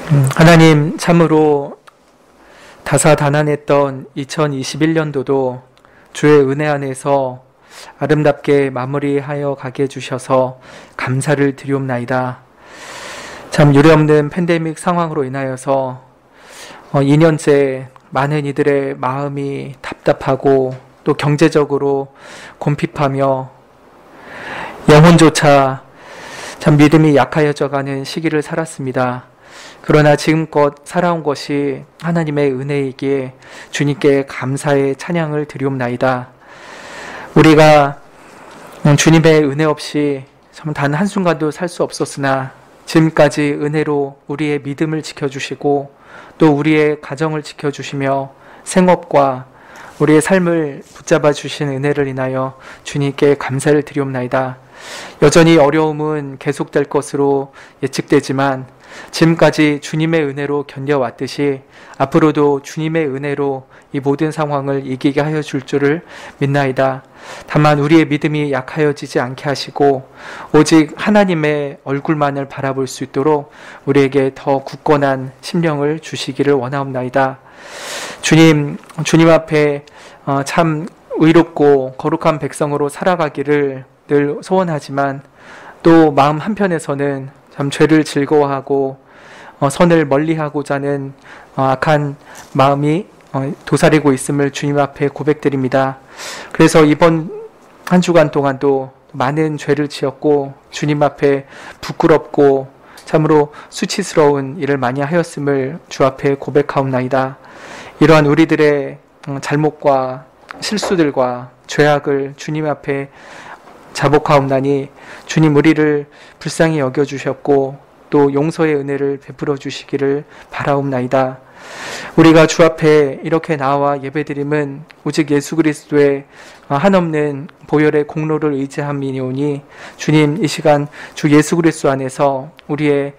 하나님, 참으로 다사다난했던 2021년도도 주의 은혜 안에서 아름답게 마무리하여 가게 해주셔서 감사를 드리옵나이다. 참 유례없는 팬데믹 상황으로 인하여서 2년째 많은 이들의 마음이 답답하고 또 경제적으로 곰핍하며 영혼조차 참 믿음이 약하여져가는 시기를 살았습니다. 그러나 지금껏 살아온 것이 하나님의 은혜이기에 주님께 감사의 찬양을 드리옵나이다. 우리가 주님의 은혜 없이 단 한순간도 살 수 없었으나 지금까지 은혜로 우리의 믿음을 지켜주시고 또 우리의 가정을 지켜주시며 생업과 우리의 삶을 붙잡아 주신 은혜를 인하여 주님께 감사를 드리옵나이다. 여전히 어려움은 계속될 것으로 예측되지만 지금까지 주님의 은혜로 견뎌왔듯이 앞으로도 주님의 은혜로 이 모든 상황을 이기게 하여 줄 줄을 믿나이다. 다만 우리의 믿음이 약하여지지 않게 하시고 오직 하나님의 얼굴만을 바라볼 수 있도록 우리에게 더 굳건한 심령을 주시기를 원하옵나이다. 주님 앞에 참 의롭고 거룩한 백성으로 살아가기를 늘 소원하지만 또 마음 한편에서는 참 죄를 즐거워하고 선을 멀리하고자 하는 악한 마음이 도사리고 있음을 주님 앞에 고백드립니다. 그래서 이번 한 주간 동안도 많은 죄를 지었고 주님 앞에 부끄럽고 참으로 수치스러운 일을 많이 하였음을 주 앞에 고백하옵나이다. 이러한 우리들의 잘못과 실수들과 죄악을 주님 앞에 자복하옵나니 주님 우리를 불쌍히 여겨주셨고 또 용서의 은혜를 베풀어 주시기를 바라옵나이다. 우리가 주 앞에 이렇게 나와 예배드림은 오직 예수 그리스도의 한없는 보혈의 공로를 의지함이오니 주님 이 시간 주 예수 그리스도 안에서 우리의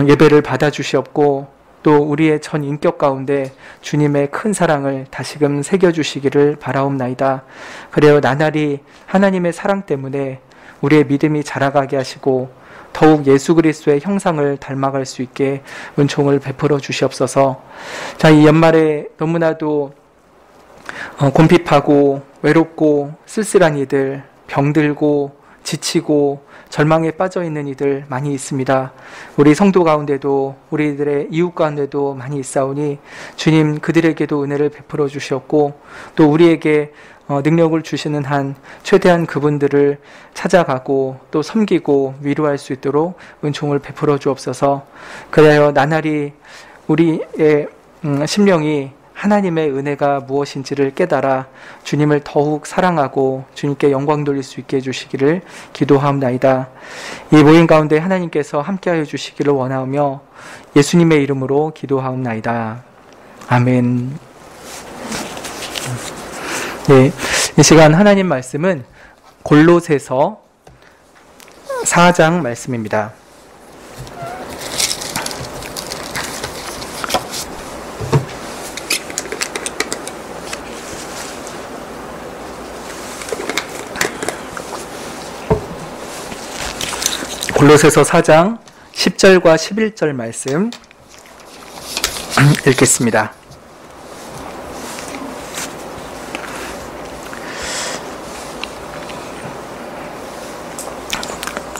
예배를 받아주시옵고 또 우리의 전 인격 가운데 주님의 큰 사랑을 다시금 새겨주시기를 바라옵나이다. 그래요 나날이 하나님의 사랑 때문에 우리의 믿음이 자라가게 하시고 더욱 예수 그리스도의 형상을 닮아갈 수 있게 은총을 베풀어 주시옵소서. 자, 이 연말에 너무나도 곰핍하고 외롭고 쓸쓸한 이들, 병들고 지치고 절망에 빠져 있는 이들 많이 있습니다. 우리 성도 가운데도 우리들의 이웃 가운데도 많이 있사오니 주님 그들에게도 은혜를 베풀어 주셨고 또 우리에게 능력을 주시는 한 최대한 그분들을 찾아가고 또 섬기고 위로할 수 있도록 은총을 베풀어 주옵소서. 그래야 나날이 우리의 심령이 하나님의 은혜가 무엇인지를 깨달아 주님을 더욱 사랑하고 주님께 영광 돌릴 수 있게 해주시기를 기도하옵나이다. 이 모임 가운데 하나님께서 함께하여 주시기를 원하며 예수님의 이름으로 기도하옵나이다. 아멘. 네, 이 시간 하나님 말씀은 골로새서 4장 말씀입니다. 골로새서 4장 10절과 11절 말씀 읽겠습니다.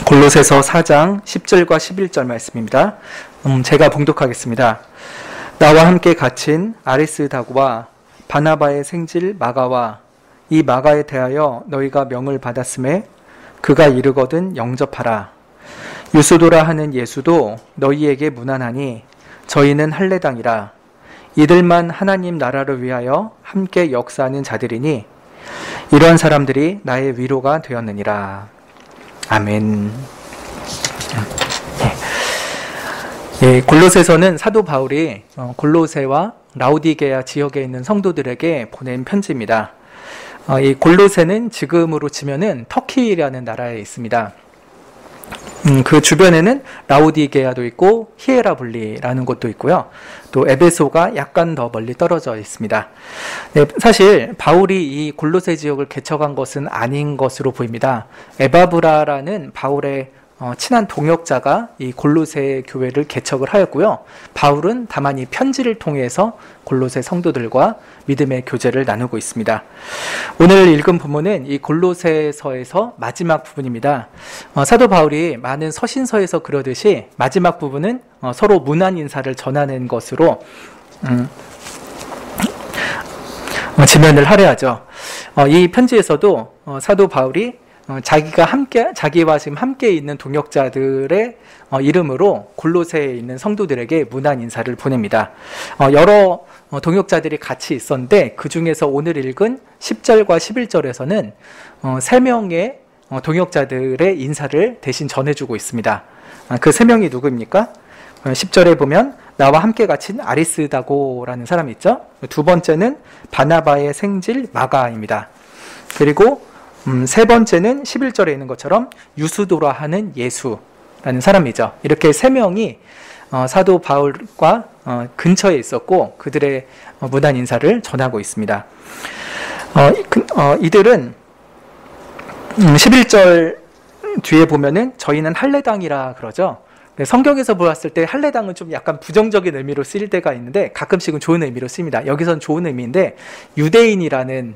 골로새서 4장 10절과 11절 말씀입니다. 제가 봉독하겠습니다. 나와 함께 갇힌 아리스다고와 바나바의 생질 마가와 이 마가에 대하여 너희가 명을 받았음에 그가 이르거든 영접하라. 유수도라 하는 예수도 너희에게 문안하니 저희는 할례당이라. 이들만 하나님 나라를 위하여 함께 역사하는 자들이니 이러한 사람들이 나의 위로가 되었느니라. 아멘. 예, 골로새서는 사도 바울이 골로새와 라우디게아 지역에 있는 성도들에게 보낸 편지입니다. 이 골로새는 지금으로 치면은 터키라는 나라에 있습니다. 그 주변에는 라우디게아도 있고 히에라블리라는 곳도 있고요. 또 에베소가 약간 더 멀리 떨어져 있습니다. 네, 사실 바울이 이 골로새 지역을 개척한 것은 아닌 것으로 보입니다. 에바브라라는 바울의 친한 동역자가 이 골로새 교회를 개척을 하였고요. 바울은 다만 이 편지를 통해서 골로새 성도들과 믿음의 교제를 나누고 있습니다. 오늘 읽은 본문은 이 골로새서에서 마지막 부분입니다. 사도 바울이 많은 서신서에서 그러듯이 마지막 부분은 서로 문안 인사를 전하는 것으로 지면을 할애하죠. 이 편지에서도 사도 바울이 자기와 지금 함께 있는 동역자들의 이름으로 골로새에 있는 성도들에게 문안 인사를 보냅니다. 여러 동역자들이 같이 있었는데 그 중에서 오늘 읽은 10절과 11절에서는 3명의 동역자들의 인사를 대신 전해주고 있습니다. 그 3명이 누구입니까? 10절에 보면 나와 함께 갇힌 아리스다고라는 사람이 있죠. 두 번째는 바나바의 생질 마가입니다. 그리고 세 번째는 11절에 있는 것처럼 유스도라 하는 예수라는 사람이죠. 이렇게 3명이 사도 바울과 근처에 있었고 그들의 무단 인사를 전하고 있습니다. 이들은 11절 뒤에 보면은 저희는 할례당이라 그러죠. 성경에서 보았을 때 할례당은 좀 약간 부정적인 의미로 쓰일 때가 있는데 가끔씩은 좋은 의미로 쓰입니다. 여기서는 좋은 의미인데 유대인이라는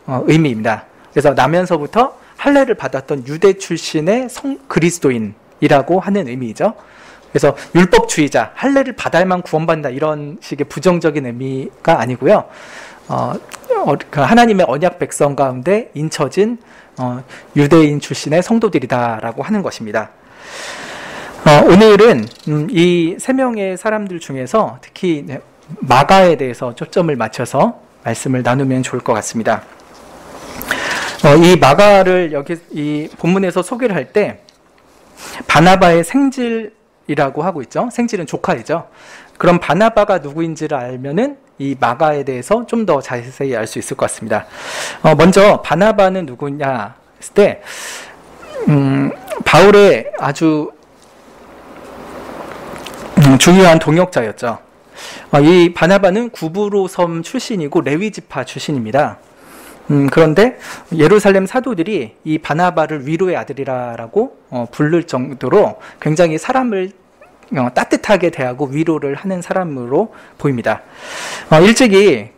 의미입니다. 그래서 나면서부터 할례를 받았던 유대 출신의 그리스도인이라고 하는 의미죠. 그래서 율법주의자, 할례를 받아야만 구원받는다 이런 식의 부정적인 의미가 아니고요. 하나님의 언약 백성 가운데 인쳐진 유대인 출신의 성도들이다라고 하는 것입니다. 오늘은 이 3명의 사람들 중에서 특히 마가에 대해서 초점을 맞춰서 말씀을 나누면 좋을 것 같습니다. 이 마가를 여기 이 본문에서 소개를 할 때 바나바의 생질이라고 하고 있죠. 생질은 조카이죠. 그럼 바나바가 누구인지를 알면은 이 마가에 대해서 좀 더 자세히 알 수 있을 것 같습니다. 먼저 바나바는 누구냐 했을 때 바울의 아주 중요한 동역자였죠. 이 바나바는 구브로 섬 출신이고 레위 지파 출신입니다. 그런데 예루살렘 사도들이 이 바나바를 위로의 아들이라고 부를 정도로 굉장히 사람을 따뜻하게 대하고 위로를 하는 사람으로 보입니다. 일찍이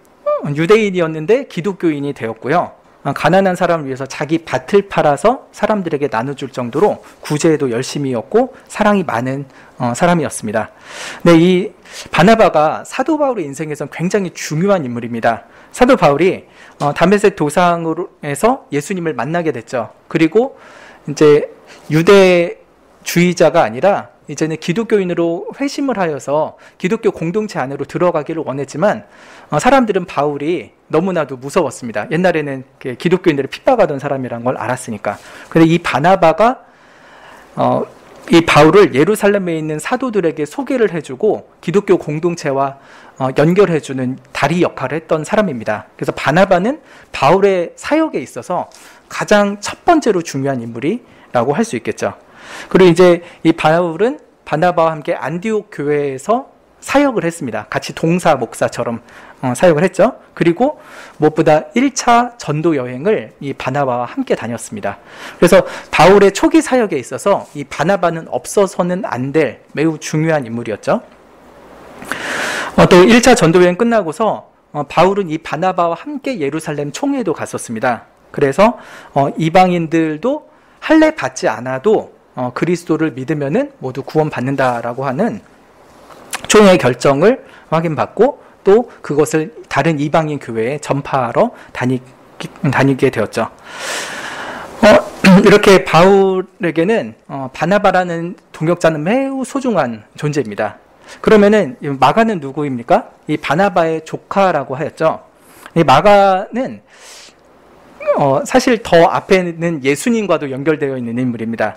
유대인이었는데 기독교인이 되었고요. 가난한 사람을 위해서 자기 밭을 팔아서 사람들에게 나눠줄 정도로 구제에도 열심히였고 사랑이 많은 사람이었습니다. 네, 이 바나바가 사도 바울의 인생에선 굉장히 중요한 인물입니다. 사도 바울이 다메섹 도상에서 예수님을 만나게 됐죠. 그리고 이제 유대주의자가 아니라 이제는 기독교인으로 회심을 하여서 기독교 공동체 안으로 들어가기를 원했지만 사람들은 바울이 너무나도 무서웠습니다. 옛날에는 기독교인들을 핍박하던 사람이라는 걸 알았으니까. 그런데 이 바나바가 이 바울을 예루살렘에 있는 사도들에게 소개를 해주고 기독교 공동체와 연결해주는 다리 역할을 했던 사람입니다. 그래서 바나바는 바울의 사역에 있어서 가장 첫 번째로 중요한 인물이라고 할 수 있겠죠. 그리고 이제 이 바울은 바나바와 함께 안디옥 교회에서 사역을 했습니다. 같이 동사 목사처럼 사역을 했죠. 그리고 무엇보다 1차 전도 여행을 이 바나바와 함께 다녔습니다. 그래서 바울의 초기 사역에 있어서 이 바나바는 없어서는 안 될 매우 중요한 인물이었죠. 또 1차 전도 여행 끝나고서 바울은 이 바나바와 함께 예루살렘 총회도 갔었습니다. 그래서 이방인들도 할례 받지 않아도 그리스도를 믿으면은 모두 구원받는다라고 하는 총회의 결정을 확인받고 또 그것을 다른 이방인 교회에 전파하러 다니게 되었죠. 이렇게 바울에게는 바나바라는 동역자는 매우 소중한 존재입니다. 그러면은 마가는 누구입니까? 이 바나바의 조카라고 하였죠. 이 마가는 사실 더 앞에는 예수님과도 연결되어 있는 인물입니다.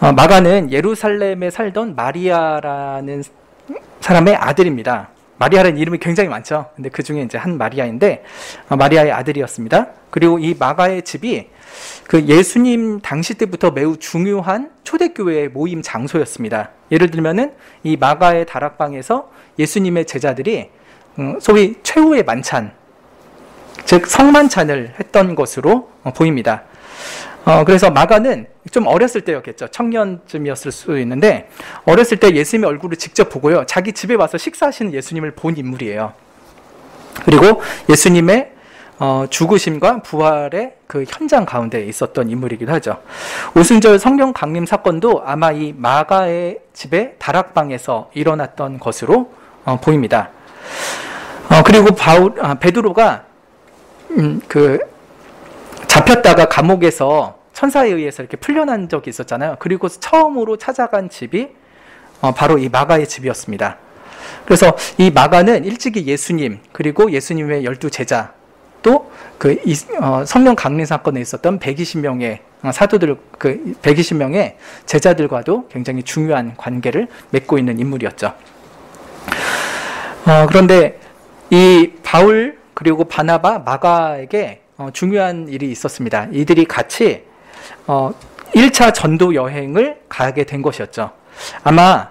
마가는 예루살렘에 살던 마리아라는 사람의 아들입니다. 마리아라는 이름이 굉장히 많죠. 근데 그 중에 이제 한 마리아인데 마리아의 아들이었습니다. 그리고 이 마가의 집이 그 예수님 당시 때부터 매우 중요한 초대교회의 모임 장소였습니다. 예를 들면은 이 마가의 다락방에서 예수님의 제자들이 소위 최후의 만찬, 즉 성만찬을 했던 것으로 보입니다. 그래서 마가는 좀 어렸을 때였겠죠. 청년쯤이었을 수도 있는데 어렸을 때 예수님의 얼굴을 직접 보고요. 자기 집에 와서 식사하시는 예수님을 본 인물이에요. 그리고 예수님의 죽으심과 부활의 그 현장 가운데 있었던 인물이기도 하죠. 오순절 성령 강림 사건도 아마 이 마가의 집의 다락방에서 일어났던 것으로 보입니다. 그리고 베드로가 잡혔다가 감옥에서 천사에 의해서 이렇게 풀려난 적이 있었잖아요. 그리고 처음으로 찾아간 집이 바로 이 마가의 집이었습니다. 그래서 이 마가는 일찍이 예수님 그리고 예수님의 12제자 또 성령 강림 사건에 있었던 120명의 사도들 120명의 제자들과도 굉장히 중요한 관계를 맺고 있는 인물이었죠. 그런데 이 바울 그리고 바나바 마가에게 중요한 일이 있었습니다. 이들이 같이 1차 전도 여행을 가게 된 것이었죠. 아마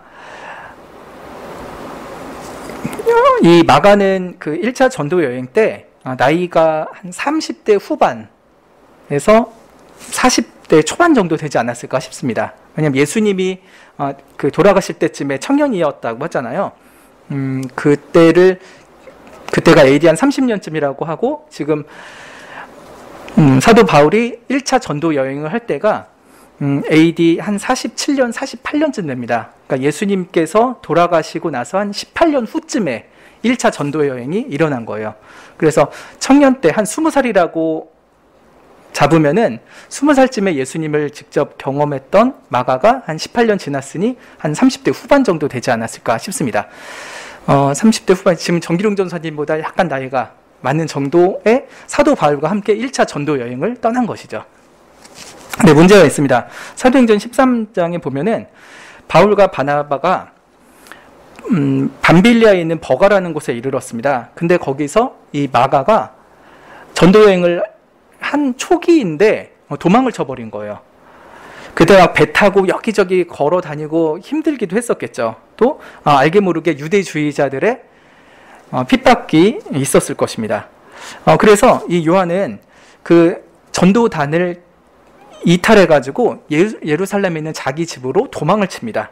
이 마가는 그 1차 전도 여행 때 나이가 한 30대 후반에서 40대 초반 정도 되지 않았을까 싶습니다. 왜냐하면 예수님이 돌아가실 때쯤에 청년이었다고 하잖아요. 그때가 AD 한 30년쯤이라고 하고 지금 사도 바울이 1차 전도 여행을 할 때가 AD 한 47년, 48년쯤 됩니다. 그러니까 예수님께서 돌아가시고 나서 한 18년 후쯤에 1차 전도 여행이 일어난 거예요. 그래서 청년 때 한 20살이라고 잡으면은 20살쯤에 예수님을 직접 경험했던 마가가 한 18년 지났으니 한 30대 후반 정도 되지 않았을까 싶습니다. 30대 후반, 지금 정기룡 전사님보다 약간 나이가 많은 정도의 사도 바울과 함께 1차 전도 여행을 떠난 것이죠. 근데 문제가 있습니다. 사도행전 13장에 보면은 바울과 바나바가 밤빌리아에 있는 버가라는 곳에 이르렀습니다. 근데 거기서 이 마가가 전도 여행을 한 초기인데 도망을 쳐버린 거예요. 그때 막 배 타고 여기저기 걸어 다니고 힘들기도 했었겠죠. 또 알게 모르게 유대주의자들의 핍박이 있었을 것입니다. 그래서 이 요한은 그 전도단을 이탈해가지고 예루살렘에 있는 자기 집으로 도망을 칩니다.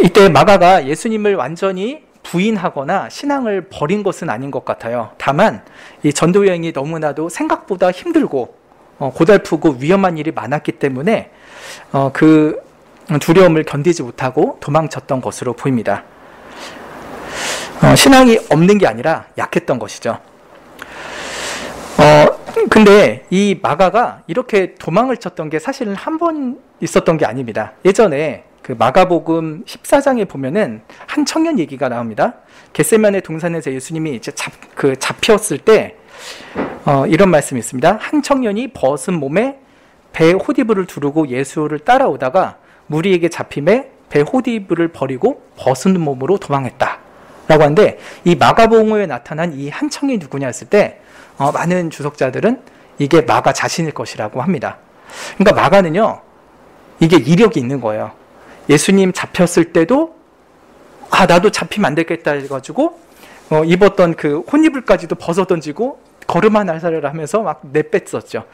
이때 마가가 예수님을 완전히 부인하거나 신앙을 버린 것은 아닌 것 같아요. 다만 이 전도 여행이 너무나도 생각보다 힘들고 고달프고 위험한 일이 많았기 때문에 그 두려움을 견디지 못하고 도망쳤던 것으로 보입니다. 신앙이 없는 게 아니라 약했던 것이죠. 근데 이 마가가 이렇게 도망을 쳤던 게 사실은 한 번 있었던 게 아닙니다. 예전에 그 마가복음 14장에 보면은 한 청년 얘기가 나옵니다. 겟세마네 동산에서 예수님이 이제 잡혔을 때 이런 말씀이 있습니다. 한 청년이 벗은 몸에 배 호디브를 두르고 예수를 따라오다가 무리에게 잡힘에 배 호디브를 버리고 벗은 몸으로 도망했다 라고 하는데, 이 마가복음에 나타난 이 한 청년이 누구냐 했을 때 많은 주석자들은 이게 마가 자신일 것이라고 합니다. 그러니까 마가는요, 이게 이력이 있는 거예요. 예수님 잡혔을 때도 나도 잡히면 안 되겠다 해가지고 입었던 그 혼이불까지도 벗어 던지고 걸음 하나 살을 하면서 막 내뺐었죠.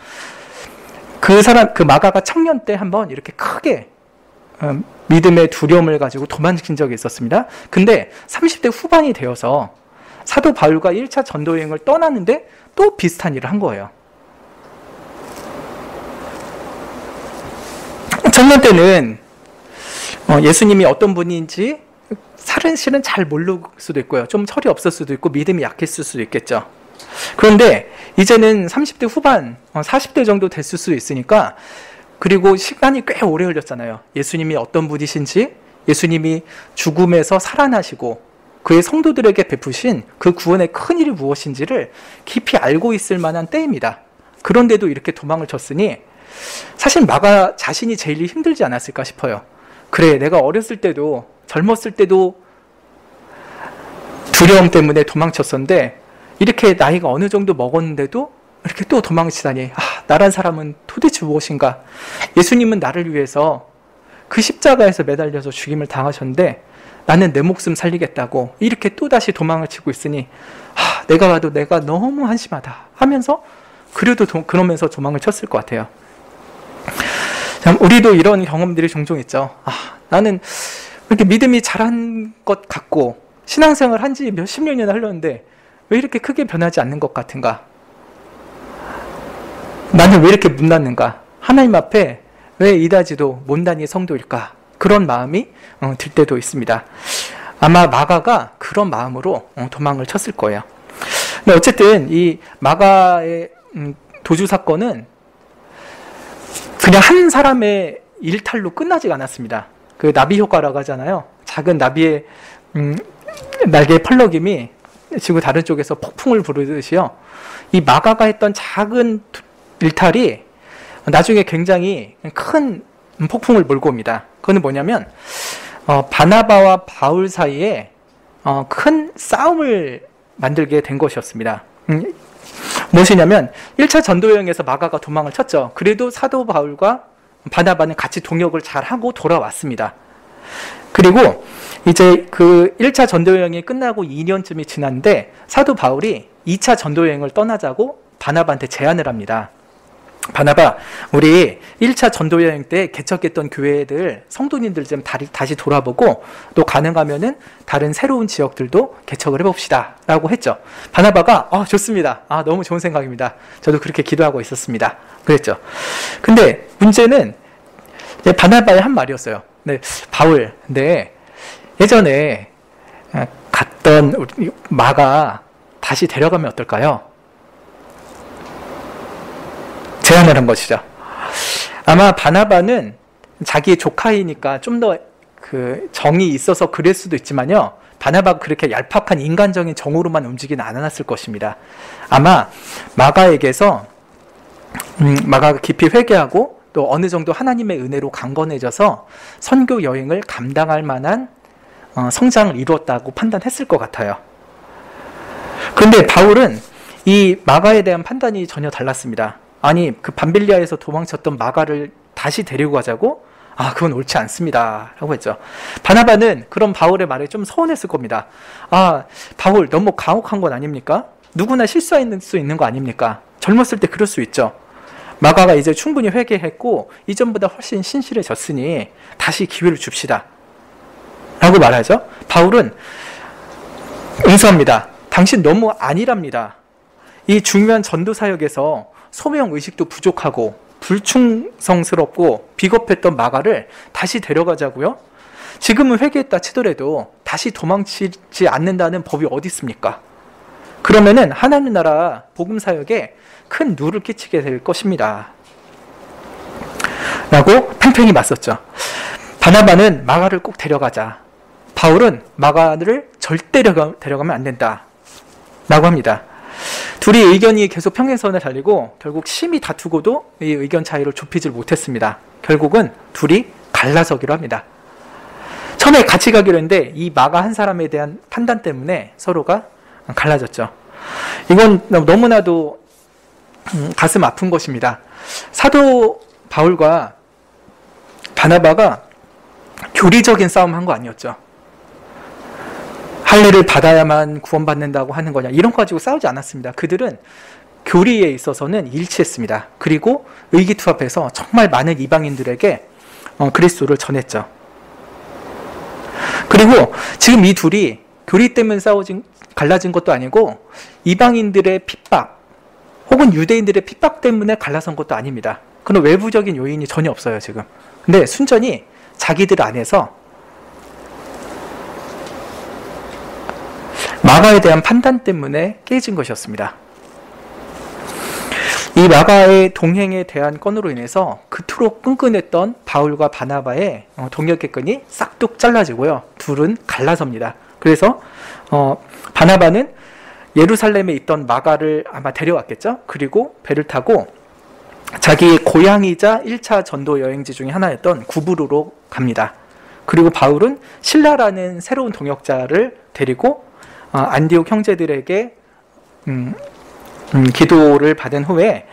그 마가가 청년 때 한번 이렇게 크게 믿음의 두려움을 가지고 도망친 적이 있었습니다. 근데 30대 후반이 되어서 사도 바울과 1차 전도 여행을 떠났는데 또 비슷한 일을 한 거예요. 청년 때는 예수님이 어떤 분인지 사실은 잘 모를 수도 있고요. 좀 철이 없을 수도 있고 믿음이 약했을 수도 있겠죠. 그런데 이제는 30대 후반, 40대 정도 됐을 수도 있으니까, 그리고 시간이 꽤 오래 흘렸잖아요. 예수님이 어떤 분이신지, 예수님이 죽음에서 살아나시고 그의 성도들에게 베푸신 그 구원의 큰 일이 무엇인지를 깊이 알고 있을 만한 때입니다. 그런데도 이렇게 도망을 쳤으니 사실 마가 자신이 제일 힘들지 않았을까 싶어요. 그래, 내가 어렸을 때도 젊었을 때도 두려움 때문에 도망쳤었는데 이렇게 나이가 어느 정도 먹었는데도 이렇게 또 도망치다니, 나란 사람은 도대체 무엇인가. 예수님은 나를 위해서 그 십자가에서 매달려서 죽임을 당하셨는데 나는 내 목숨 살리겠다고 이렇게 또다시 도망을 치고 있으니 내가 봐도 내가 너무 한심하다 하면서 그래도 그러면서 도망을 쳤을 것 같아요. 참, 우리도 이런 경험들이 종종 있죠. 나는 이렇게 믿음이 자란 것 같고 신앙생활 한 지 몇십 년이나 흘렀는데 왜 이렇게 크게 변하지 않는 것 같은가? 나는 왜 이렇게 못났는가? 하나님 앞에 왜 이다지도 못난이 성도일까? 그런 마음이 들 때도 있습니다. 아마 마가가 그런 마음으로 도망을 쳤을 거예요. 근데 어쨌든 이 마가의 도주 사건은 그냥 한 사람의 일탈로 끝나지 않았습니다. 그 나비 효과라고 하잖아요. 작은 나비의 날개의 펄럭임이 지구 다른 쪽에서 폭풍을 부르듯이요. 이 마가가 했던 작은 일탈이 나중에 굉장히 큰 폭풍을 몰고 옵니다. 그건 뭐냐면 바나바와 바울 사이에 큰 싸움을 만들게 된 것이었습니다. 무엇이냐면 1차 전도 여행에서 마가가 도망을 쳤죠. 그래도 사도 바울과 바나바는 같이 동역을 잘 하고 돌아왔습니다. 그리고 이제 그 1차 전도 여행이 끝나고 2년쯤이 지났는데 사도 바울이 2차 전도 여행을 떠나자고 바나바한테 제안을 합니다. 바나바, 우리 1차 전도 여행 때 개척했던 교회들 성도님들 좀 다시 돌아보고 또 가능하면은 다른 새로운 지역들도 개척을 해봅시다 라고 했죠. 바나바가 좋습니다. 너무 좋은 생각입니다. 저도 그렇게 기도하고 있었습니다. 그랬죠. 근데 문제는 바나바의 한 말이었어요. 네, 바울, 근데 예전에 갔던 우리 마가 다시 데려가면 어떨까요? 제안을 한 것이죠. 아마 바나바는 자기의 조카이니까 좀 더 그 정이 있어서 그럴 수도 있지만요. 바나바가 그렇게 얄팍한 인간적인 정으로만 움직이는 않았을 것입니다. 아마 마가에게서 마가가 깊이 회개하고 또 어느 정도 하나님의 은혜로 강건해져서 선교 여행을 감당할 만한 성장을 이루었다고 판단했을 것 같아요. 그런데 바울은 이 마가에 대한 판단이 전혀 달랐습니다. 아니, 그 밤빌리아에서 도망쳤던 마가를 다시 데리고 가자고? 그건 옳지 않습니다. 라고 했죠. 바나바는 그런 바울의 말에 좀 서운했을 겁니다. 바울 너무 가혹한 건 아닙니까? 누구나 실수할 수 있는 거 아닙니까? 젊었을 때 그럴 수 있죠. 마가가 이제 충분히 회개했고 이전보다 훨씬 신실해졌으니 다시 기회를 줍시다. 라고 말하죠. 바울은 응수합니다. 당신 너무 아니랍니다. 이 중요한 전도 사역에서 소명의식도 부족하고 불충성스럽고 비겁했던 마가를 다시 데려가자고요? 지금은 회개했다 치더라도 다시 도망치지 않는다는 법이 어디 있습니까? 그러면은 하나님 나라 복음 사역에 큰 누를 끼치게 될 것입니다. 라고 팽팽히 맞섰죠. 바나바는 마가를 꼭 데려가자. 바울은 마가를 절대 데려가면 안 된다. 라고 합니다. 둘이 의견이 계속 평행선을 달리고 결국 심히 다투고도 이 의견 차이를 좁히질 못했습니다. 결국은 둘이 갈라서기로 합니다. 처음에 같이 가기로 했는데 이 마가 한 사람에 대한 판단 때문에 서로가 갈라졌죠. 이건 너무나도 가슴 아픈 것입니다. 사도 바울과 바나바가 교리적인 싸움 한 거 아니었죠. 할례를 받아야만 구원받는다고 하는 거냐 이런 거 가지고 싸우지 않았습니다. 그들은 교리에 있어서는 일치했습니다. 그리고 의기투합해서 정말 많은 이방인들에게 그리스도를 전했죠. 그리고 지금 이 둘이 교리 때문에 갈라진 것도 아니고 이방인들의 핍박 혹은 유대인들의 핍박 때문에 갈라선 것도 아닙니다. 그런 외부적인 요인이 전혀 없어요 지금. 근데 순전히 자기들 안에서 마가에 대한 판단 때문에 깨진 것이었습니다. 이 마가의 동행에 대한 건으로 인해서 그토록 끈끈했던 바울과 바나바의 동역의 끈이 싹둑 잘라지고요. 둘은 갈라섭니다. 그래서 바나바는 예루살렘에 있던 마가를 아마 데려왔겠죠. 그리고 배를 타고 자기의 고향이자 1차 전도 여행지 중에 하나였던 구브로로 갑니다. 그리고 바울은 실라라는 새로운 동역자를 데리고 안디옥 형제들에게 기도를 받은 후에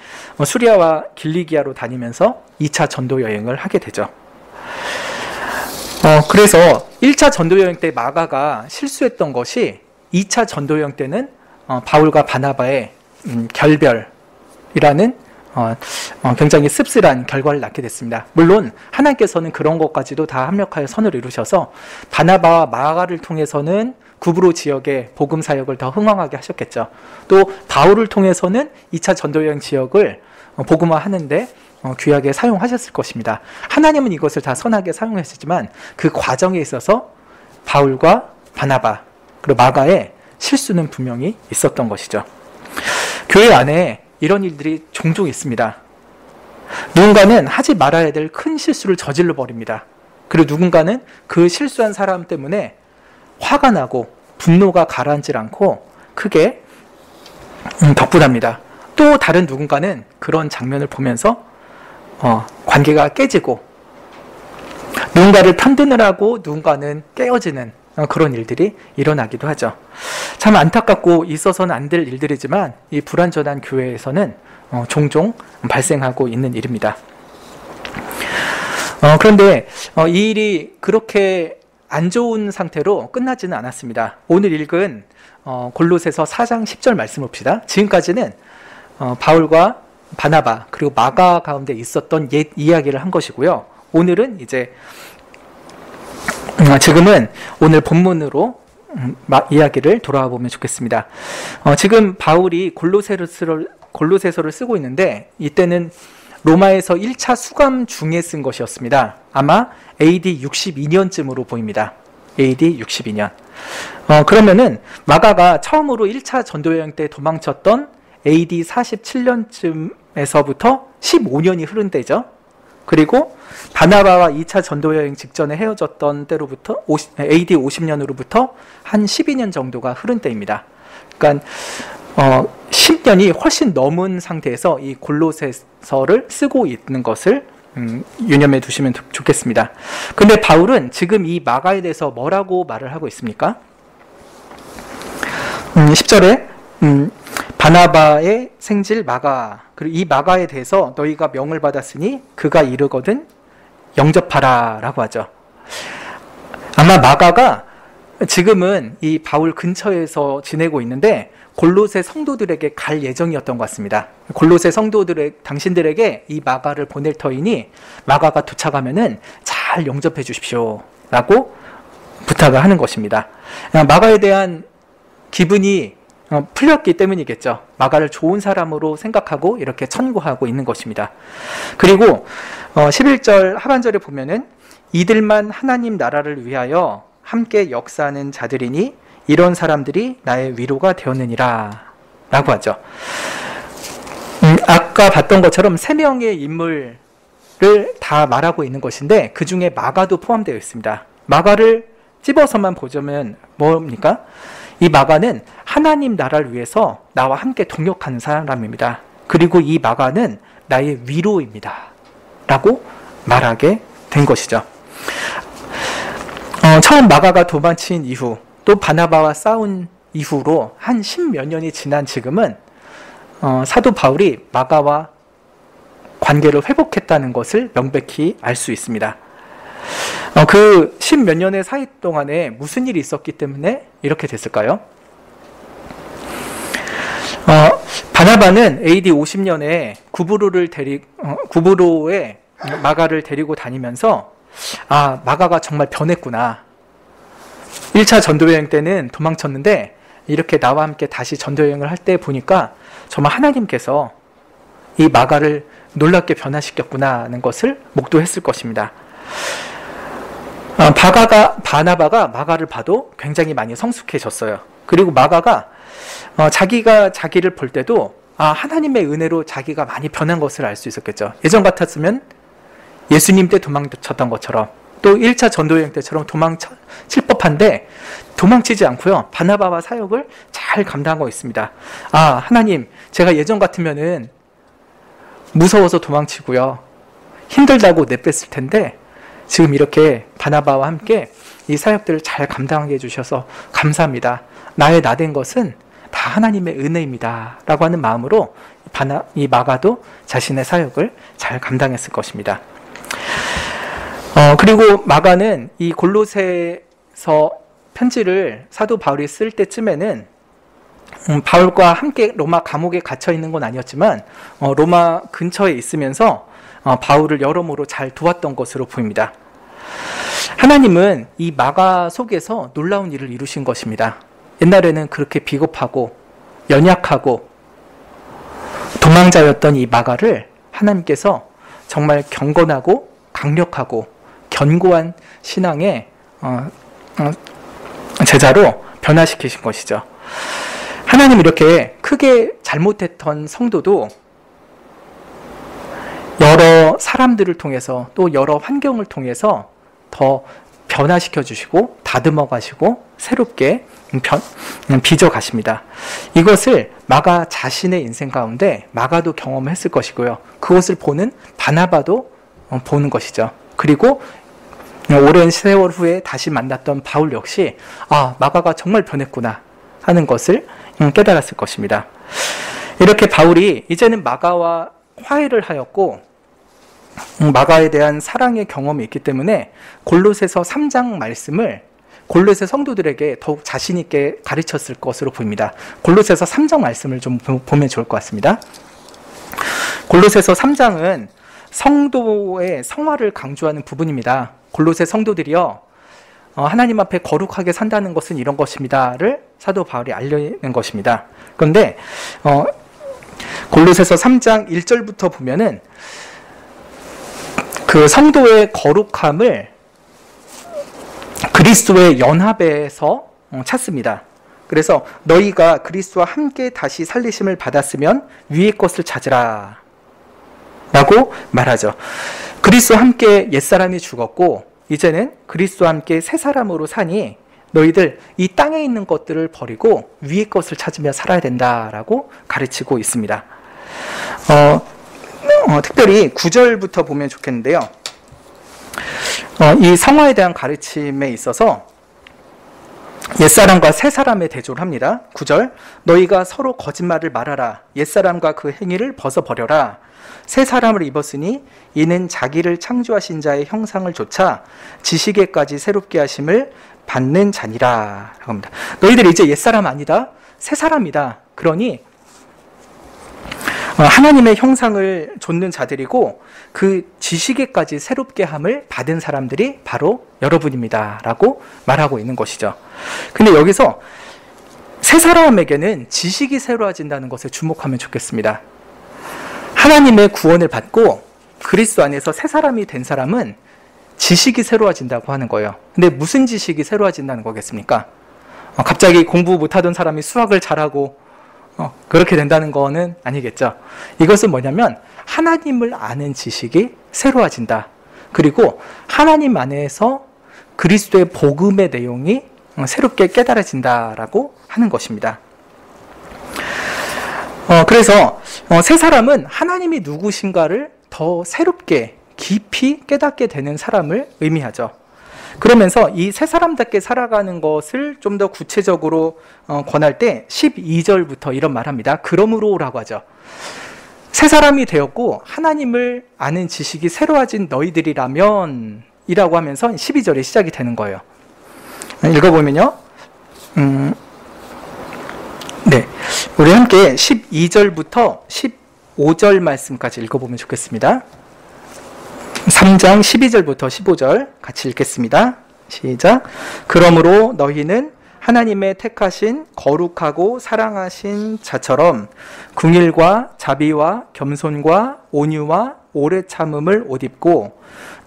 수리아와 길리기아로 다니면서 2차 전도 여행을 하게 되죠. 그래서 1차 전도 여행 때 마가가 실수했던 것이 2차 전도 여행 때는 바울과 바나바의 결별, 굉장히 씁쓸한 결과를 낳게 됐습니다. 물론 하나님께서는 그런 것까지도 다 합력하여 선을 이루셔서 바나바와 마가를 통해서는 구브로 지역의 복음 사역을 더 흥왕하게 하셨겠죠. 또 바울을 통해서는 2차 전도여행 지역을 복음화하는데 귀하게 사용하셨을 것입니다. 하나님은 이것을 다 선하게 사용하셨지만 그 과정에 있어서 바울과 바나바 그리고 마가의 실수는 분명히 있었던 것이죠. 교회 안에 이런 일들이 종종 있습니다. 누군가는 하지 말아야 될 큰 실수를 저질러 버립니다. 그리고 누군가는 그 실수한 사람 때문에 화가 나고 분노가 가라앉질 않고 크게 덕분합니다. 또 다른 누군가는 그런 장면을 보면서 관계가 깨지고 누군가를 편드느라고 누군가는 깨어지는 그런 일들이 일어나기도 하죠. 참 안타깝고 있어서는 안 될 일들이지만 이 불완전한 교회에서는 종종 발생하고 있는 일입니다. 그런데 이 일이 그렇게 안 좋은 상태로 끝나지는 않았습니다. 오늘 읽은 골로새서 4장 10절 말씀 봅시다. 지금까지는 바울과 바나바 그리고 마가 가운데 있었던 옛 이야기를 한 것이고요. 오늘은 지금은 오늘 본문으로 이야기를 돌아와 보면 좋겠습니다. 지금 바울이 골로새서를 쓰고 있는데 이때는 로마에서 1차 수감 중에 쓴 것이었습니다. 아마 AD 62년쯤으로 보입니다. AD 62년. 그러면은 마가가 처음으로 1차 전도여행 때 도망쳤던 AD 47년쯤에서부터 15년이 흐른 때죠. 그리고 바나바와 2차 전도여행 직전에 헤어졌던 때로부터 AD 50년으로부터 한 12년 정도가 흐른 때입니다. 그러니까 10년이 훨씬 넘은 상태에서 이 골로새서를 쓰고 있는 것을 유념해 두시면 좋겠습니다. 근데 바울은 지금 이 마가에 대해서 뭐라고 말을 하고 있습니까? 10절에 바나바의 생질 마가, 그리고 이 마가에 대해서 너희가 명을 받았으니 그가 이르거든 영접하라 라고 하죠. 아마 마가가 지금은 이 바울 근처에서 지내고 있는데 골로새 성도들에게 갈 예정이었던 것 같습니다. 골로새 당신들에게 이 마가를 보낼 터이니 마가가 도착하면은 잘 영접해 주십시오 라고 부탁을 하는 것입니다. 마가에 대한 기분이 풀렸기 때문이겠죠. 마가를 좋은 사람으로 생각하고 이렇게 천구하고 있는 것입니다. 그리고 11절 하반절에 보면은 이들만 하나님 나라를 위하여 함께 역사하는 자들이니 이런 사람들이 나의 위로가 되었느니라 라고 하죠. 아까 봤던 것처럼 3명의 인물을 다 말하고 있는 것인데 그 중에 마가도 포함되어 있습니다. 마가를 찝어서만 보자면 뭡니까? 이 마가는 하나님 나라를 위해서 나와 함께 동역하는 사람입니다. 그리고 이 마가는 나의 위로입니다 라고 말하게 된 것이죠. 처음 마가가 도망친 이후 또 바나바와 싸운 이후로 한 10몇 년이 지난 지금은 사도 바울이 마가와 관계를 회복했다는 것을 명백히 알 수 있습니다. 그 10몇 년의 사이 동안에 무슨 일이 있었기 때문에 이렇게 됐을까요? 바나바는 AD 50년에 구브로에 마가를 데리고 다니면서 마가가 정말 변했구나. 1차 전도여행 때는 도망쳤는데 이렇게 나와 함께 다시 전도여행을 할 때 보니까 정말 하나님께서 이 마가를 놀랍게 변화시켰구나 하는 것을 목도했을 것입니다. 바나바가 마가를 봐도 굉장히 많이 성숙해졌어요. 그리고 마가가 자기가 자기를 볼 때도 하나님의 은혜로 자기가 많이 변한 것을 알 수 있었겠죠. 예전 같았으면 예수님 때 도망쳤던 것처럼 또 1차 전도여행 때처럼 도망칠 법한데 도망치지 않고요. 바나바와 사역을 잘 감당하고 있습니다. 하나님, 제가 예전 같으면은 무서워서 도망치고요. 힘들다고 내뺐을 텐데 지금 이렇게 바나바와 함께 이 사역들을 잘 감당하게 해주셔서 감사합니다. 나의 나된 것은 다 하나님의 은혜입니다 라고 하는 마음으로 이 마가도 자신의 사역을 잘 감당했을 것입니다. 그리고 마가는 이 골로새서 편지를 사도 바울이 쓸 때쯤에는 바울과 함께 로마 감옥에 갇혀 있는 건 아니었지만 로마 근처에 있으면서 바울을 여러모로 잘 도왔던 것으로 보입니다. 하나님은 이 마가 속에서 놀라운 일을 이루신 것입니다. 옛날에는 그렇게 비겁하고 연약하고 도망자였던 이 마가를 하나님께서 정말 경건하고 강력하고 견고한 신앙의 제자로 변화시키신 것이죠. 하나님 이렇게 크게 잘못했던 성도도 여러 사람들을 통해서 또 여러 환경을 통해서 더 변화시켜 주시고 다듬어 가시고 새롭게 빚어 가십니다. 이것을 마가 자신의 인생 가운데 마가도 경험했을 것이고요. 그것을 보는 바나바도 보는 것이죠. 그리고 오랜 세월 후에 다시 만났던 바울 역시 마가가 정말 변했구나 하는 것을 깨달았을 것입니다. 이렇게 바울이 이제는 마가와 화해를 하였고 마가에 대한 사랑의 경험이 있기 때문에 골로새서 3장 말씀을 골로새 성도들에게 더욱 자신 있게 가르쳤을 것으로 보입니다. 골로새서 3장 말씀을 좀 보면 좋을 것 같습니다. 골로새서 3장은 성도의 성화를 강조하는 부분입니다. 골로새 성도들이요, 하나님 앞에 거룩하게 산다는 것은 이런 것입니다를 사도 바울이 알려낸 것입니다. 그런데 골로새서 3장 1절부터 보면은 그 성도의 거룩함을 그리스도의 연합에서 찾습니다. 그래서 너희가 그리스도와 함께 다시 살리심을 받았으면 위의 것을 찾으라 라고 말하죠. 그리스도와 함께 옛사람이 죽었고 이제는 그리스도와 함께 새 사람으로 사니 너희들 이 땅에 있는 것들을 버리고 위의 것을 찾으며 살아야 된다라고 가르치고 있습니다. 특별히 9절부터 보면 좋겠는데요. 이 성화에 대한 가르침에 있어서 옛사람과 새사람의 대조를 합니다. 9절, 너희가 서로 거짓말을 말하라. 옛사람과 그 행위를 벗어버려라. 새 사람을 입었으니 이는 자기를 창조하신 자의 형상을 좇아 지식에까지 새롭게 하심을 받는 자니라 라고 합니다. 너희들이 이제 옛사람 아니다, 새 사람이다. 그러니 하나님의 형상을 좇는 자들이고 그 지식에까지 새롭게 함을 받은 사람들이 바로 여러분입니다 라고 말하고 있는 것이죠. 근데 여기서 새 사람에게는 지식이 새로워진다는 것에 주목하면 좋겠습니다. 하나님의 구원을 받고 그리스도 안에서 새 사람이 된 사람은 지식이 새로워진다고 하는 거예요. 근데 무슨 지식이 새로워진다는 거겠습니까? 갑자기 공부 못하던 사람이 수학을 잘하고 그렇게 된다는 거는 아니겠죠. 이것은 뭐냐면 하나님을 아는 지식이 새로워진다. 그리고 하나님 안에서 그리스도의 복음의 내용이 새롭게 깨달아진다라고 하는 것입니다. 그래서 새 사람은 하나님이 누구신가를 더 새롭게 깊이 깨닫게 되는 사람을 의미하죠. 그러면서 이 새 사람답게 살아가는 것을 좀 더 구체적으로 권할 때 12절부터 이런 말합니다. 그러므로라고 하죠. 새 사람이 되었고 하나님을 아는 지식이 새로워진 너희들이라면 이라고 하면서 12절에 시작이 되는 거예요. 읽어보면요. 네, 우리 함께 12절부터 15절 말씀까지 읽어보면 좋겠습니다. 3장 12절부터 15절 같이 읽겠습니다. 시작. 그러므로 너희는 하나님의 택하신 거룩하고 사랑하신 자처럼 긍휼과 자비와 겸손과 온유와 오래 참음을 옷 입고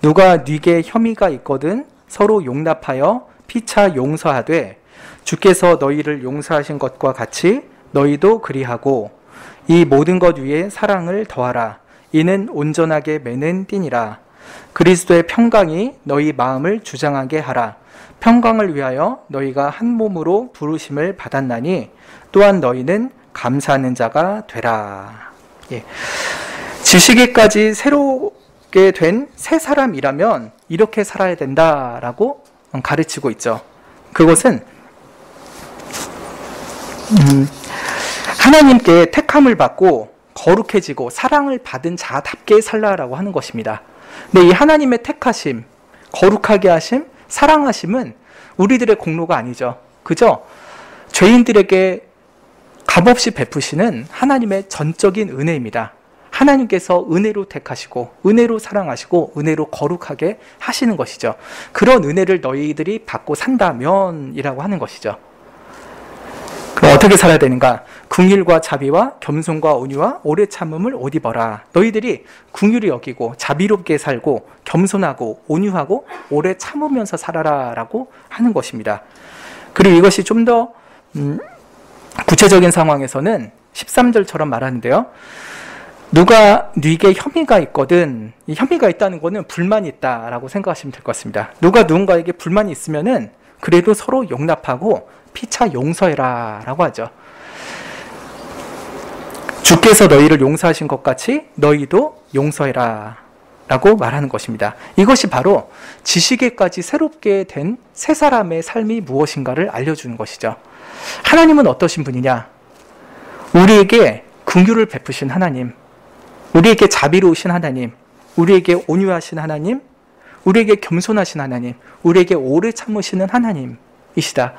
누가 네게 혐의가 있거든 서로 용납하여 피차 용서하되 주께서 너희를 용서하신 것과 같이 너희도 그리하고 이 모든 것 위에 사랑을 더하라. 이는 온전하게 매는 띠니라. 그리스도의 평강이 너희 마음을 주장하게 하라. 평강을 위하여 너희가 한 몸으로 부르심을 받았나니 또한 너희는 감사하는 자가 되라. 예. 지식에까지 새롭게 된 새 사람이라면 이렇게 살아야 된다라고 가르치고 있죠. 그것은 하나님께 택함을 받고 거룩해지고 사랑을 받은 자답게 살라라고 하는 것입니다. 근데 이 하나님의 택하심, 거룩하게 하심, 사랑하심은 우리들의 공로가 아니죠. 그죠? 죄인들에게 값없이 베푸시는 하나님의 전적인 은혜입니다. 하나님께서 은혜로 택하시고 은혜로 사랑하시고 은혜로 거룩하게 하시는 것이죠. 그런 은혜를 너희들이 받고 산다면 이라고 하는 것이죠. 그럼 어떻게 살아야 되는가? 긍휼과 자비와 겸손과 온유와 오래 참음을 옷 입어라. 너희들이 긍휼히 여기고 자비롭게 살고 겸손하고 온유하고 오래 참으면서 살아라 라고 하는 것입니다. 그리고 이것이 좀 더 구체적인 상황에서는 13절처럼 말하는데요. 누가 네게 혐의가 있거든, 이 혐의가 있다는 것은 불만이 있다라고 생각하시면 될 것 같습니다. 누가 누군가에게 불만이 있으면은 그래도 서로 용납하고 피차 용서해라 라고 하죠. 주께서 너희를 용서하신 것 같이 너희도 용서해라 라고 말하는 것입니다. 이것이 바로 지식에까지 새롭게 된 새 사람의 삶이 무엇인가를 알려주는 것이죠. 하나님은 어떠신 분이냐? 우리에게 긍휼을 베푸신 하나님, 우리에게 자비로우신 하나님, 우리에게 온유하신 하나님, 우리에게 겸손하신 하나님, 우리에게 오래 참으시는 하나님이시다.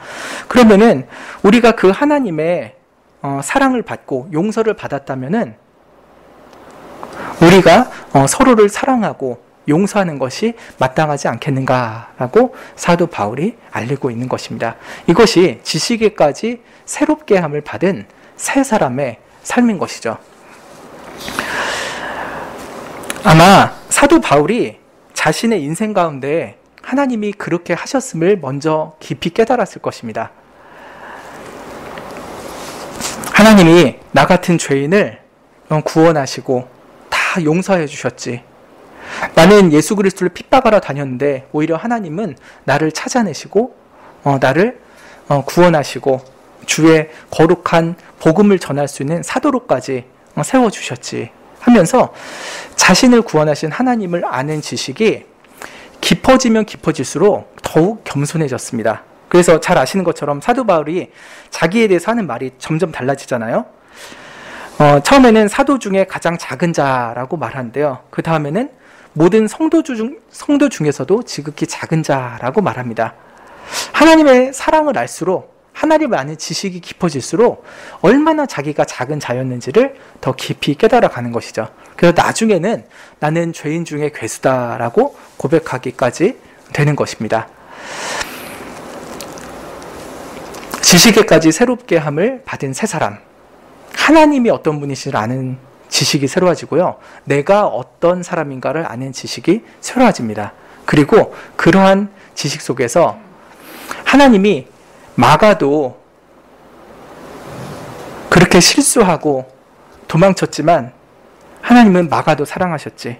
그러면은 우리가 그 하나님의 사랑을 받고 용서를 받았다면은 우리가 서로를 사랑하고 용서하는 것이 마땅하지 않겠는가라고 사도 바울이 알리고 있는 것입니다. 이것이 지식에까지 새롭게 함을 받은 새 사람의 삶인 것이죠. 아마 사도 바울이 자신의 인생 가운데 하나님이 그렇게 하셨음을 먼저 깊이 깨달았을 것입니다. 하나님이 나 같은 죄인을 구원하시고 다 용서해 주셨지. 나는 예수 그리스도를 핍박하러 다녔는데 오히려 하나님은 나를 찾아내시고 나를 구원하시고 주의 거룩한 복음을 전할 수 있는 사도로까지 세워주셨지 하면서 자신을 구원하신 하나님을 아는 지식이 깊어지면 깊어질수록 더욱 겸손해졌습니다. 그래서 잘 아시는 것처럼 사도 바울이 자기에 대해서 하는 말이 점점 달라지잖아요. 처음에는 사도 중에 가장 작은 자라고 말하는데요. 그 다음에는 모든 성도 중에서도 지극히 작은 자라고 말합니다. 하나님의 사랑을 알수록, 하나님을 아는 지식이 깊어질수록 얼마나 자기가 작은 자였는지를 더 깊이 깨달아가는 것이죠. 그래서 나중에는 나는 죄인 중에 괴수다라고 고백하기까지 되는 것입니다. 지식에까지 새롭게 함을 받은 새 사람, 하나님이 어떤 분이신지를 아는 지식이 새로워지고요. 내가 어떤 사람인가를 아는 지식이 새로워집니다. 그리고 그러한 지식 속에서 하나님이 마가도 그렇게 실수하고 도망쳤지만 하나님은 마가도 사랑하셨지.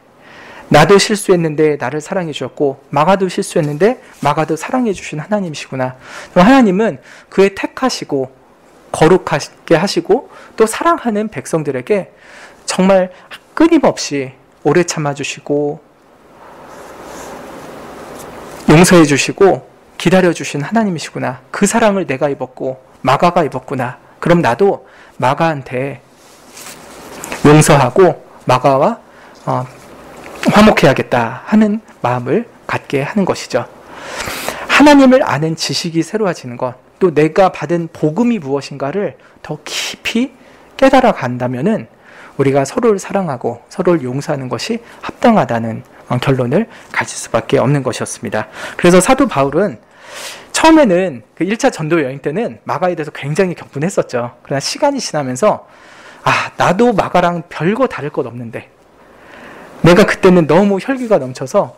나도 실수했는데 나를 사랑해 주셨고 마가도 실수했는데 마가도 사랑해 주신 하나님이시구나. 하나님은 그의 택하시고 거룩하게 하시고 또 사랑하는 백성들에게 정말 끊임없이 오래 참아주시고 용서해 주시고 기다려 주신 하나님이시구나. 그 사랑을 내가 입었고 마가가 입었구나. 그럼 나도 마가한테 용서하고 마가와 화목해야겠다 하는 마음을 갖게 하는 것이죠. 하나님을 아는 지식이 새로워지는 것, 또 내가 받은 복음이 무엇인가를 더 깊이 깨달아 간다면은 우리가 서로를 사랑하고 서로를 용서하는 것이 합당하다는 결론을 가질 수밖에 없는 것이었습니다. 그래서 사도 바울은 처음에는 그 1차 전도 여행 때는 마가에 대해서 굉장히 격분했었죠. 그러나 시간이 지나면서 나도 마가랑 별거 다를 것 없는데 내가 그때는 너무 혈기가 넘쳐서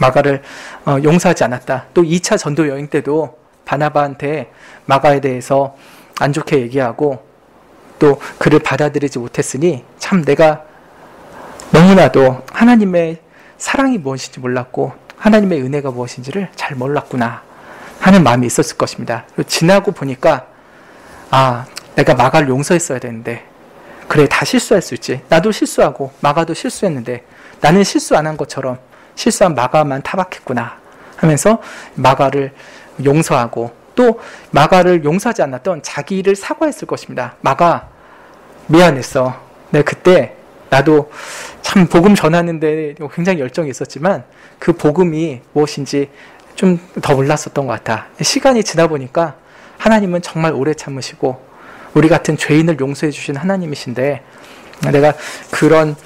마가를 용서하지 않았다. 또 2차 전도 여행 때도 바나바한테 마가에 대해서 안 좋게 얘기하고 또 그를 받아들이지 못했으니 참 내가 너무나도 하나님의 사랑이 무엇인지 몰랐고 하나님의 은혜가 무엇인지를 잘 몰랐구나 하는 마음이 있었을 것입니다. 그리고 지나고 보니까 내가 마가를 용서했어야 되는데 그래, 다 실수할 수 있지. 나도 실수하고 마가도 실수했는데 나는 실수 안 한 것처럼 실수한 마가만 타박했구나 하면서 마가를 용서하고 또 마가를 용서하지 않았던 자기를 사과했을 것입니다. 마가 미안했어. 내가 그때 나도 참 복음 전하는데 굉장히 열정이 있었지만 그 복음이 무엇인지 좀 더 몰랐었던 것 같아. 시간이 지나 보니까 하나님은 정말 오래 참으시고 우리 같은 죄인을 용서해 주신 하나님이신데 내가 그런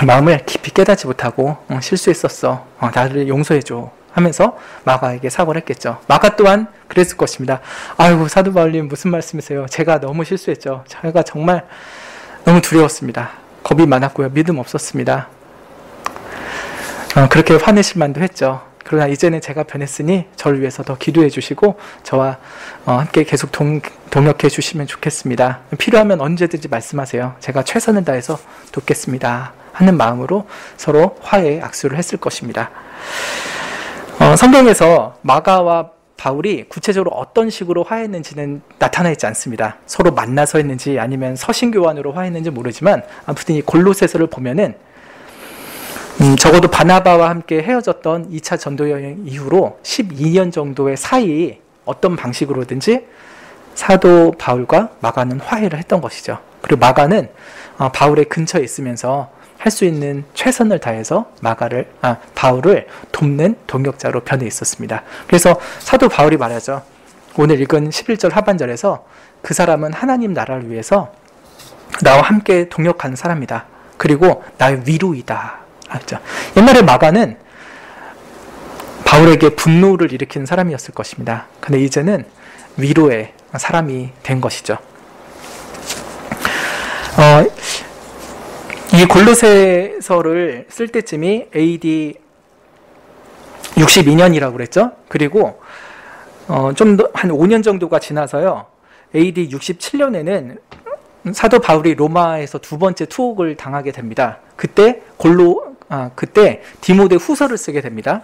마음을 깊이 깨닫지 못하고 실수했었어. 나를 용서해줘 하면서 마가에게 사과를 했겠죠. 마가 또한 그랬을 것입니다. 아이고 사도 바울님 무슨 말씀이세요? 제가 너무 실수했죠. 제가 정말 너무 두려웠습니다. 겁이 많았고요. 믿음 없었습니다. 그렇게 화내실 만도 했죠. 그러나 이제는 제가 변했으니 저를 위해서 더 기도해 주시고 저와 함께 계속 동역해 주시면 좋겠습니다. 필요하면 언제든지 말씀하세요. 제가 최선을 다해서 돕겠습니다 하는 마음으로 서로 화해의 악수를 했을 것입니다. 성경에서 마가와 바울이 구체적으로 어떤 식으로 화해했는지는 나타나 있지 않습니다. 서로 만나서 했는지 아니면 서신교환으로 화해했는지 모르지만 아무튼 이 골로새서를 보면은 적어도 바나바와 함께 헤어졌던 2차 전도여행 이후로 12년 정도의 사이 어떤 방식으로든지 사도 바울과 마가는 화해를 했던 것이죠. 그리고 마가는 바울의 근처에 있으면서 할 수 있는 최선을 다해서 바울을 돕는 동역자로 변해 있었습니다. 그래서 사도 바울이 말하죠. 오늘 읽은 11절 하반절에서 그 사람은 하나님 나라를 위해서 나와 함께 동역하는 사람이다. 그리고 나의 위로이다. 옛날에 마가는 바울에게 분노를 일으키는 사람이었을 것입니다. 근데 이제는 위로의 사람이 된 것이죠. 이 골로새서를 쓸 때쯤이 AD 62년이라고 그랬죠. 그리고 좀 더 한 5년 정도가 지나서요. AD 67년에는 사도 바울이 로마에서 두 번째 투옥을 당하게 됩니다. 그때 디모데 후서를 쓰게 됩니다.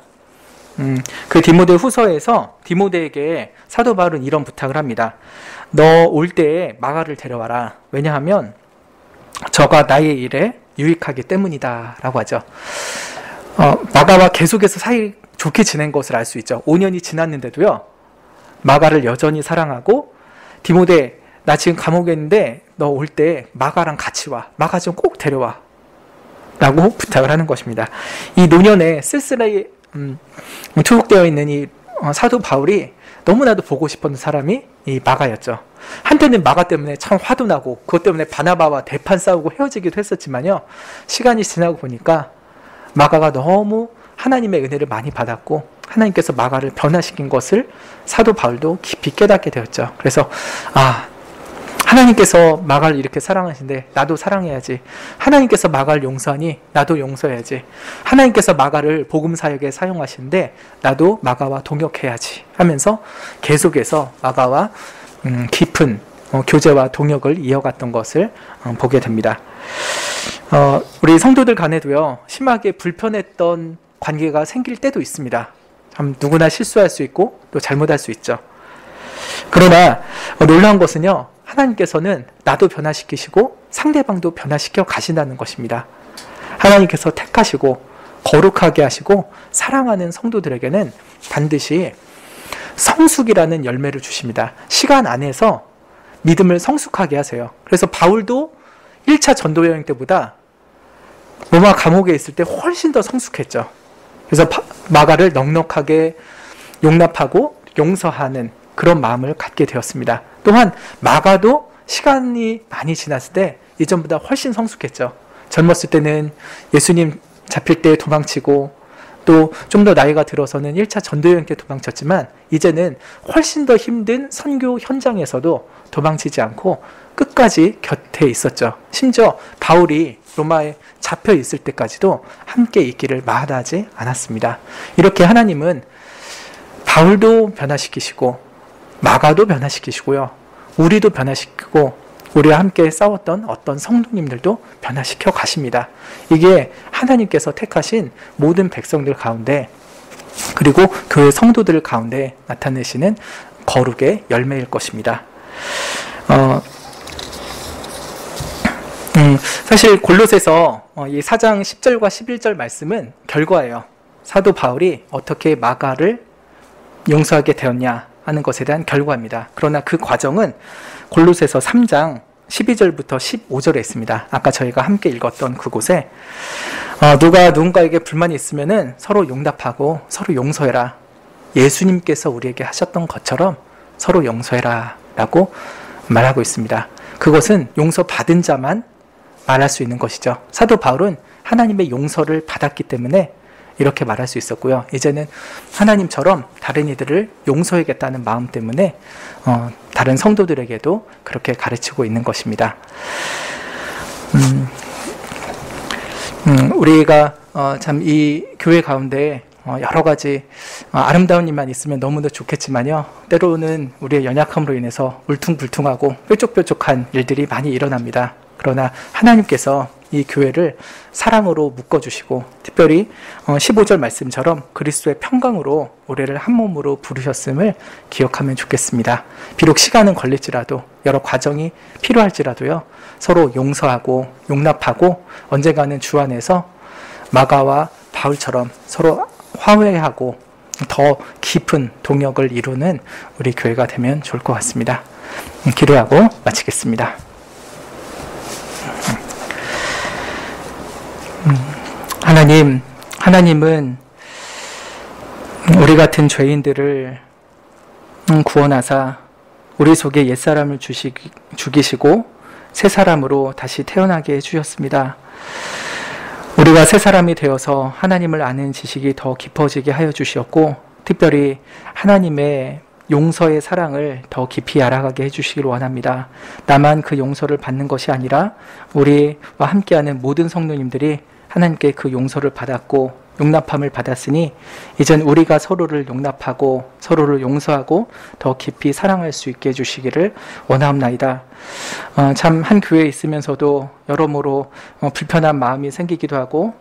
그 디모데 후서에서 디모데에게 사도 바울은 이런 부탁을 합니다. 너 올 때에 마가를 데려와라. 왜냐하면 저가 나의 일에 유익하기 때문이다 라고 하죠. 마가와 계속해서 사이 좋게 지낸 것을 알 수 있죠. 5년이 지났는데도요. 마가를 여전히 사랑하고 디모데 나 지금 감옥에 있는데 너 올 때 마가랑 같이 와. 마가 좀 꼭 데려와. 라고 부탁을 하는 것입니다. 이 노년에 쓸쓸하게 투옥되어 있는 이 사도 바울이 너무나도 보고 싶었던 사람이 이 마가였죠. 한때는 마가 때문에 참 화도 나고 그것 때문에 바나바와 대판 싸우고 헤어지기도 했었지만요. 시간이 지나고 보니까 마가가 너무 하나님의 은혜를 많이 받았고 하나님께서 마가를 변화시킨 것을 사도 바울도 깊이 깨닫게 되었죠. 그래서 하나님께서 마가를 이렇게 사랑하신데 나도 사랑해야지. 하나님께서 마가를 용서하니 나도 용서해야지. 하나님께서 마가를 복음 사역에 사용하시는데 나도 마가와 동역해야지 하면서 계속해서 마가와 깊은 교제와 동역을 이어갔던 것을 보게 됩니다. 우리 성도들 간에도요. 심하게 불편했던 관계가 생길 때도 있습니다. 참 누구나 실수할 수 있고 또 잘못할 수 있죠. 그러나 놀라운 것은요. 하나님께서는 나도 변화시키시고 상대방도 변화시켜 가신다는 것입니다. 하나님께서 택하시고 거룩하게 하시고 사랑하는 성도들에게는 반드시 성숙이라는 열매를 주십니다. 시간 안에서 믿음을 성숙하게 하세요. 그래서 바울도 1차 전도여행 때보다 로마 감옥에 있을 때 훨씬 더 성숙했죠. 그래서 마가를 넉넉하게 용납하고 용서하는 그런 마음을 갖게 되었습니다. 또한 마가도 시간이 많이 지났을 때 이전보다 훨씬 성숙했죠. 젊었을 때는 예수님 잡힐 때 도망치고 또 좀 더 나이가 들어서는 1차 전도여행 때 도망쳤지만 이제는 훨씬 더 힘든 선교 현장에서도 도망치지 않고 끝까지 곁에 있었죠. 심지어 바울이 로마에 잡혀 있을 때까지도 함께 있기를 마다하지 않았습니다. 이렇게 하나님은 바울도 변화시키시고 마가도 변화시키시고요. 우리도 변화시키고 우리와 함께 싸웠던 어떤 성도님들도 변화시켜 가십니다. 이게 하나님께서 택하신 모든 백성들 가운데 그리고 교회 성도들 가운데 나타내시는 거룩의 열매일 것입니다. 사실 골로새서 이 4장 10절과 11절 말씀은 결과예요. 사도 바울이 어떻게 마가를 용서하게 되었냐 하는 것에 대한 결과입니다. 그러나 그 과정은 골로새서 3장 12절부터 15절에 있습니다. 아까 저희가 함께 읽었던 그곳에 누가 누군가에게 불만이 있으면은 서로 용납하고 서로 용서해라. 예수님께서 우리에게 하셨던 것처럼 서로 용서해라 라고 말하고 있습니다. 그것은 용서받은 자만 말할 수 있는 것이죠. 사도 바울은 하나님의 용서를 받았기 때문에 이렇게 말할 수 있었고요. 이제는 하나님처럼 다른 이들을 용서하겠다는 마음 때문에 다른 성도들에게도 그렇게 가르치고 있는 것입니다. 우리가 참 이 교회 가운데 여러 가지 아름다운 일만 있으면 너무나 좋겠지만요. 때로는 우리의 연약함으로 인해서 울퉁불퉁하고 뾰족뾰족한 일들이 많이 일어납니다. 그러나 하나님께서 이 교회를 사랑으로 묶어주시고 특별히 15절 말씀처럼 그리스도의 평강으로 우리를 한 몸으로 부르셨음을 기억하면 좋겠습니다. 비록 시간은 걸릴지라도 여러 과정이 필요할지라도요. 서로 용서하고 용납하고 언젠가는 주 안에서 마가와 바울처럼 서로 화해하고 더 깊은 동역을 이루는 우리 교회가 되면 좋을 것 같습니다. 기도하고 마치겠습니다. 하나님은 우리 같은 죄인들을 구원하사 우리 속에 옛사람을 죽이시고 새 사람으로 다시 태어나게 해주셨습니다. 우리가 새 사람이 되어서 하나님을 아는 지식이 더 깊어지게 하여 주시었고 특별히 하나님의 용서의 사랑을 더 깊이 알아가게 해주시길 원합니다. 나만 그 용서를 받는 것이 아니라 우리와 함께하는 모든 성도님들이 하나님께 그 용서를 받았고 용납함을 받았으니 이젠 우리가 서로를 용납하고 서로를 용서하고 더 깊이 사랑할 수 있게 해주시기를 원하옵나이다. 참 한 교회에 있으면서도 여러모로 불편한 마음이 생기기도 하고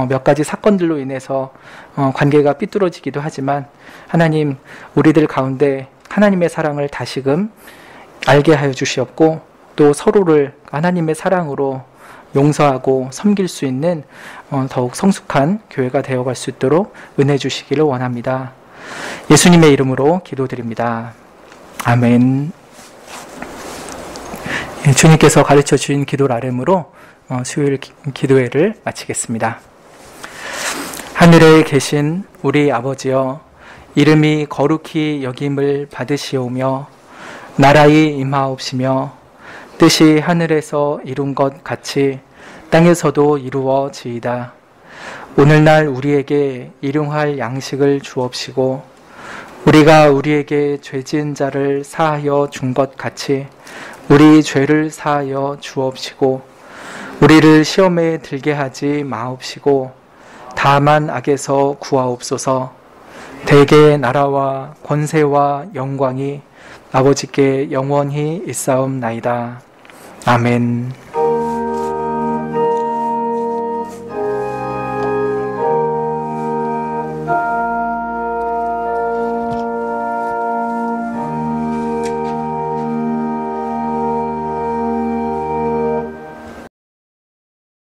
몇 가지 사건들로 인해서 관계가 삐뚤어지기도 하지만 하나님 우리들 가운데 하나님의 사랑을 다시금 알게 하여 주시옵고 또 서로를 하나님의 사랑으로 용서하고 섬길 수 있는 더욱 성숙한 교회가 되어갈 수 있도록 은혜 주시기를 원합니다. 예수님의 이름으로 기도드립니다. 아멘. 주님께서 가르쳐 주신 기도 아뢰므로 수요일 기도회를 마치겠습니다. 하늘에 계신 우리 아버지여, 이름이 거룩히 여김을 받으시오며 나라의 임하옵시며 뜻이 하늘에서 이룬 것 같이 땅에서도 이루어지이다. 오늘날 우리에게 일용할 양식을 주옵시고 우리가 우리에게 죄 지은 자를 사하여 준 것 같이 우리 죄를 사하여 주옵시고 우리를 시험에 들게 하지 마옵시고 다만 악에서 구하옵소서. 대개 나라와 권세와 영광이 아버지께 영원히 있사옵나이다. 아멘.